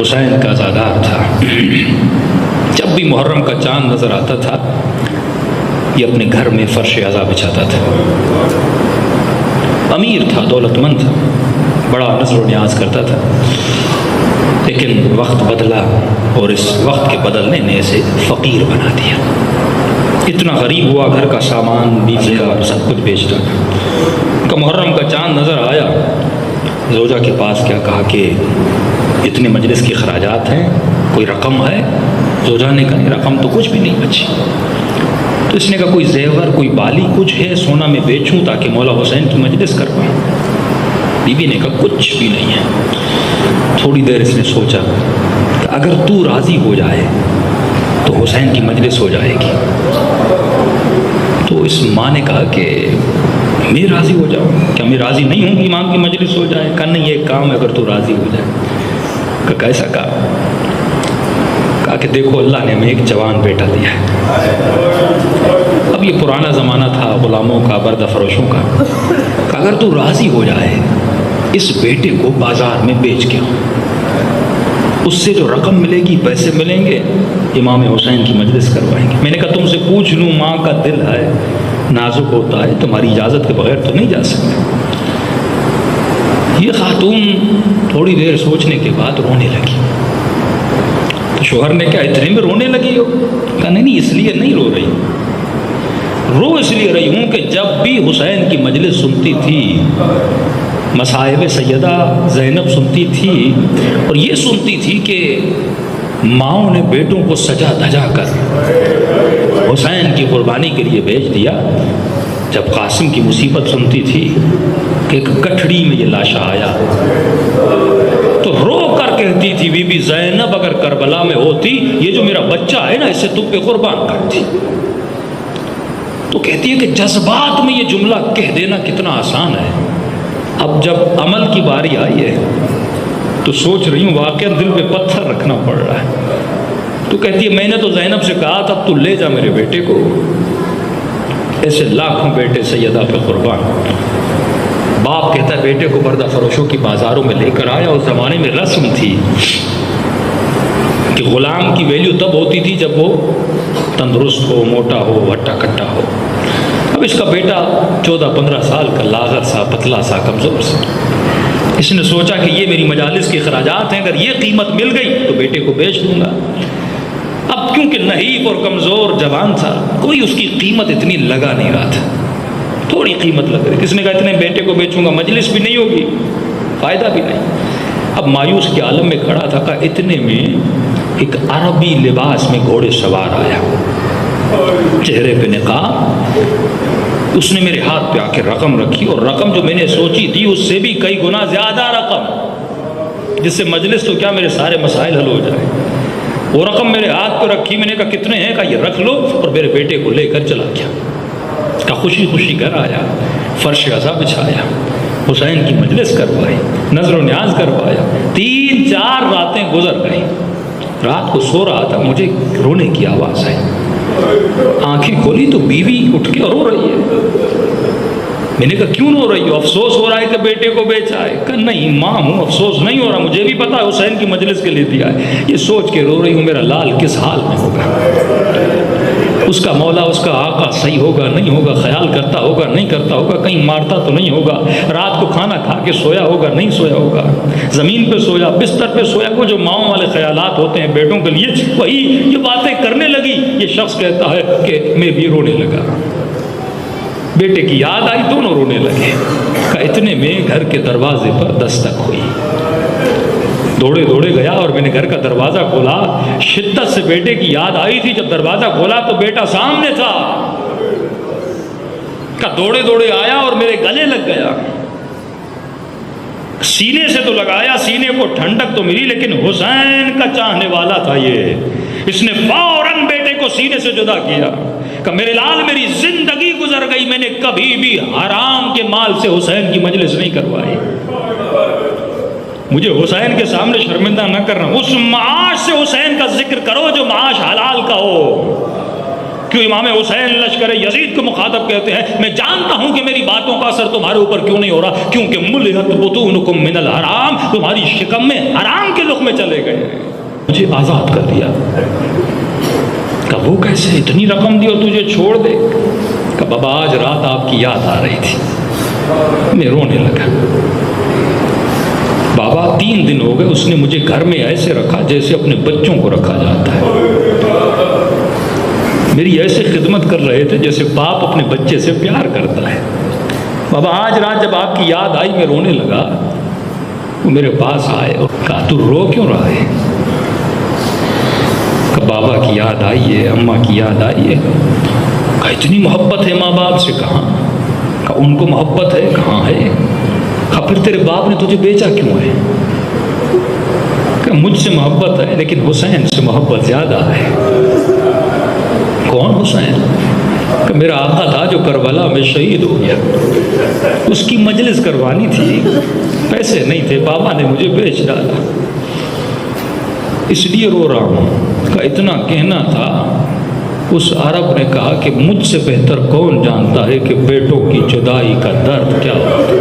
حسین کا عزادار تھا. جب بھی محرم کا چاند نظر آتا تھا یہ اپنے گھر میں فرش عزا بچھاتا تھا. امیر تھا، دولت مند تھا، بڑا نذر و نیاز کرتا تھا، لیکن وقت بدلا اور اس وقت کے بدلنے نے اسے فقیر بنا دیا. اتنا غریب ہوا، گھر کا سامان، بیوی کا سب کچھ بیچ ڈالا. کہ محرم کا چاند نظر آیا، زوجہ کے پاس کیا کہا کہ اتنے مجلس کے خراجات ہیں، کوئی رقم ہے؟ زوجہ نے کہا رقم تو کچھ بھی نہیں بچی. تو اس نے کہا کوئی زیور، کوئی بالی کچھ ہے سونا میں بیچوں تاکہ مولا حسین کی مجلس کر پاؤں. بیوی نے کہا کچھ بھی نہیں ہے. تھوڑی دیر اس نے سوچا کہ اگر تو راضی ہو جائے تو حسین کی مجلس ہو جائے گی. تو اس ماں نے کہا کہ میں راضی ہو جاؤں، کیا میں راضی نہیں ہوں کہ امام کی مجلس ہو جائے؟ کہا نہیں، یہ کام ہے اگر تو راضی ہو جائے. کہ کیسا کہا کہ دیکھو اللہ نے ہمیں ایک جوان بیٹا دیا ہے. اب یہ پرانا زمانہ تھا غلاموں کا، بردہ فروشوں کا. کہ اگر تو راضی ہو جائے اس بیٹے کو بازار میں بیچ کے، اس سے جو رقم ملے گی، پیسے ملیں گے، امام حسین کی مجلس کروائیں گے. میں نے کہا تم سے پوچھ لوں، ماں کا دل ہے، نازک ہوتا ہے، تمہاری اجازت کے بغیر تو نہیں جا سکتے. یہ خاتون تھوڑی دیر سوچنے کے بعد رونے لگی. تو شوہر نے کہا اتنے میں رونے لگی ہو؟ کہا نہیں، اس لیے نہیں رو رہی، رو اس لیے رہی ہوں کہ جب بھی حسین کی مجلس سنتی تھی، مصائب سیدہ زینب سنتی تھی، اور یہ سنتی تھی کہ ماؤں نے بیٹوں کو سجا دھجا کر حسین کی قربانی کے لیے بھیج دیا. جب قاسم کی مصیبت سنتی تھی کہ ایک گٹھڑی میں یہ لاشا آیا، تو رو کر کہتی تھی بی بی زینب اگر کربلا میں ہوتی، یہ جو میرا بچہ ہے نا اسے تم پہ قربان کرتی. تو کہتی ہے کہ جذبات میں یہ جملہ کہہ دینا کتنا آسان ہے، اب جب عمل کی باری آئی ہے تو سوچ رہی ہوں واقعا دل پہ پتھر رکھنا پڑ رہا ہے. تو کہتی ہے میں نے تو زینب سے کہا تھا تو لے جا میرے بیٹے کو، ایسے لاکھوں بیٹے سیدہ پہ قربان. باپ کہتا ہے بیٹے کو بردہ فروشوں کی بازاروں میں لے کر آیا. اس زمانے میں رسم تھی کہ غلام کی ویلیو تب ہوتی تھی جب وہ تندرست ہو، موٹا ہو، ہٹا کٹا ہو. اب اس کا بیٹا 14-15 سال کا، لاغر سا، پتلا سا، کمزور سا. اس نے سوچا کہ یہ میری مجالس کے اخراجات ہیں، اگر یہ قیمت مل گئی تو بیٹے کو بیچ دوں گا. اب کیونکہ نحیف اور کمزور جوان تھا، کوئی اس کی قیمت اتنی لگا نہیں رہا تھا، تھوڑی قیمت لگ رہی. کس نے کہا اتنے بیٹے کو بیچوں گا، مجلس بھی نہیں ہوگی، فائدہ بھی نہیں. اب مایوس کے عالم میں کھڑا تھا. کہا اتنے میں ایک عربی لباس میں گھوڑے سوار آیا، چہرے پہ نقاب. اس نے میرے ہاتھ پہ آ کے رقم رکھی، اور رقم جو میں نے سوچی تھی اس سے بھی کئی گنا زیادہ رقم، جس سے مجلس تو کیا میرے سارے مسائل حل ہو جائے. وہ رقم میرے ہاتھ پہ رکھی. میں نے کہا کتنے ہیں؟ کہا یہ رکھ لو، اور میرے بیٹے کو لے کر چلا گیا. کہا خوشی خوشی گھر آیا، فرش عزا بچھایا، حسین کی مجلس کروائی، نظر و نیاز کروایا. 3-4 راتیں گزر گئی. رات کو سو رہا تھا، مجھے رونے کی آواز آئی. آنکھیں کھولی تو بیوی اٹھ کے رو رہی ہے. میں نے کہا کیوں رو رہی ہو؟ افسوس ہو رہا ہے کہ بیٹے کو بیچا ہے؟ کہ نہیں ماں ہوں، افسوس نہیں ہو رہا، مجھے بھی پتا ہے حسین کی مجلس کے لیے دیا ہے. یہ سوچ کے رو رہی ہوں میرا لال کس حال میں ہوگا، اس کا مولا، اس کا آقا صحیح ہوگا نہیں ہوگا، خیال کرتا ہوگا نہیں کرتا ہوگا، کہیں مارتا تو نہیں ہوگا، رات کو کھانا کھا کے سویا ہوگا نہیں سویا ہوگا، زمین پہ سویا، بستر پہ سویا. وہ جو ماؤں والے خیالات ہوتے ہیں بیٹوں کے لیے، وہی یہ باتیں کرنے لگی. یہ شخص کہتا ہے کہ میں بھی رونے لگا. بیٹے کی یاد آئی، دونوں رونے لگے. کہ اتنے میں گھر کے دروازے پر دستک ہوئی. دوڑے دوڑے گیا اور میں نے گھر کا دروازہ کھولا. شدت سے بیٹے کی یاد آئی تھی. جب دروازہ کھولا تو بیٹا سامنے تھا. کہ دوڑے دوڑے آیا اور میرے گلے لگ گیا. سینے سے تو لگایا، سینے کو ٹھنڈک تو ملی، لیکن حسین کا چاہنے والا تھا یہ. اس نے فوراً بیٹے کو سینے سے جدا کیا. کہ میرے لال میری زندگی گزر گئی، میں نے کبھی بھی حرام کے مال سے حسین کی مجلس نہیں کروائی. مجھے حسین کے سامنے شرمندہ نہ کرنا. اس معاش سے حسین کا ذکر کرو جو معاش حلال کا ہو. کیوں امام حسین لشکر یزید کو مخاطب کہتے ہیں میں جانتا ہوں کہ میری باتوں کا اثر تمہارے اوپر کیوں نہیں ہو رہا، کیونکہ ملحت بطونکم من الحرام، تمہاری شکم میں حرام کے لقمے چلے گئے، مجھے آزاد کر دیا۔ کہ وہ کیسے، اتنی رقم دی اور تجھے چھوڑ دے؟ کہ بابا آج رات آپ کی یاد آ رہی تھی، میں رونے لگا۔ بابا 3 دن ہو گئے اس نے مجھے گھر میں ایسے رکھا جیسے اپنے بچوں کو رکھا جاتا ہے، میری ایسے خدمت کر رہے تھے جیسے باپ اپنے بچے سے پیار کرتا ہے۔ بابا آج رات جب آپ کی یاد آئی میں رونے لگا، وہ میرے پاس آئے اور کہا تو رو کیوں رہا ہے؟ کہ بابا کی یاد آئی ہے، اماں کی یاد آئی ہے۔ کہا اتنی محبت ہے ماں باپ سے؟ کہاں؟ کہا ان کو محبت ہے؟ کہاں ہے؟ کہا پھر تیرے باپ نے تجھے بیچا کیوں ہے؟ کہ مجھ سے محبت ہے لیکن حسین سے محبت زیادہ ہے۔ کون حسین؟ کہ میرا آقا تھا جو کربلا میں شہید ہو گیا، اس کی مجلس کروانی تھی، پیسے نہیں تھے، بابا نے مجھے بیچ ڈالا، اس لیے رو رہا ہوں۔ کہ اتنا کہنا تھا، اس عرب نے کہا کہ مجھ سے بہتر کون جانتا ہے کہ بیٹوں کی جدائی کا درد کیا ہوتا ہے۔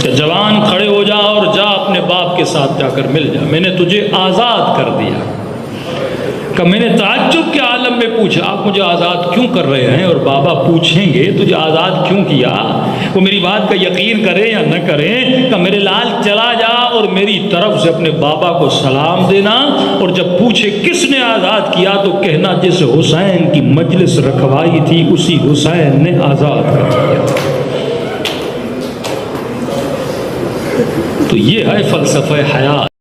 کہ جوان کھڑے ہو جا اور جا اپنے باپ کے ساتھ جا کر مل جا، میں نے تجھے آزاد کر دیا۔ کہ میں نے تعجب کے عالم میں پوچھا آپ مجھے آزاد کیوں کر رہے ہیں، اور بابا پوچھیں گے تجھے آزاد کیوں کیا، وہ میری بات کا یقین کرے یا نہ کرے، کہ میرے لال چلا جا اور میری طرف سے اپنے بابا کو سلام دینا، اور جب پوچھے کس نے آزاد کیا تو کہنا جس حسین کی مجلس رکھوائی تھی اسی حسین نے آزاد کر دیا۔ تو یہ ہے فلسفہ حیات۔